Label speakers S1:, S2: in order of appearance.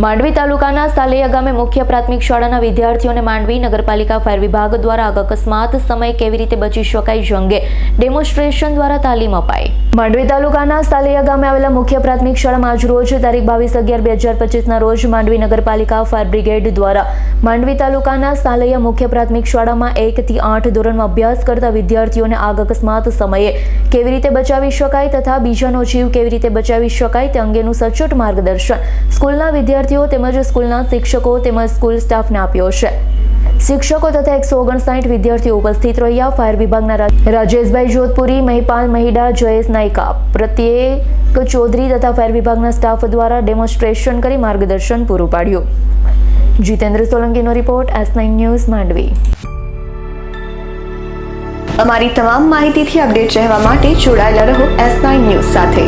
S1: માંડવી તાલુકાના સાલૈયા ગામે મુખ્ય પ્રાથમિક શાળાના વિદ્યાર્થીઓને માંડવી નગરપાલિકા ફાયર વિભાગ દ્વારા અકસ્માત સમયે કેવી રીતે બચી શકાય અંગે ડેમોન્સ્ટ્રેશન દ્વારા તાલીમ અપાઈ। માંડવી તાલુકાના સાલૈયા ગામે આવેલા મુખ્ય પ્રાથમિક શાળામાં આજરોજ તારીખ 22/11/2025 રોજ માંડવી નગરપાલિકા ફાયર બ્રિગેડ દ્વારા માંડવી તાલુકાના સાલૈયા મુખ્ય પ્રાથમિક શાળામાં 1 થી 8 ધોરણમાં અભ્યાસ કરતા વિદ્યાર્થીઓને આગ અકસ્માત સમયે કેવી રીતે બચાવી શકાય તથા બીજાનો જીવ કેવી રીતે બચાવી શકાય તે અંગેનું સચોટ માર્ગદર્શન સ્કૂલના વિદ્યાર્થીઓ તેમજ સ્કૂલના શિક્ષકો તેમજ સ્કૂલ સ્ટાફને આપ્યો છે। શિક્ષકો તથા 159 વિદ્યાર્થીઓ ઉપસ્થિત રહ્યા। ફાયર વિભાગના રાજેશભાઈ જોધપુરી, મહિપાલ મહિડા, જયેશ નાયકા, પ્રત્યેક ચૌધરી તથા ફાયર વિભાગના સ્ટાફ દ્વારા ડેમોન્સ્ટ્રેશન કરી માર્ગદર્શન પૂરું પાડ્યું। જીતેન્દ્ર સોલંકીનો રિપોર્ટ, S9 ન્યૂઝ, માંડવી।
S2: અમારી તમામ માહિતીથી અપડેટ રહેવા માટે જોડાયેલા રહો S9 ન્યૂઝ સાથે।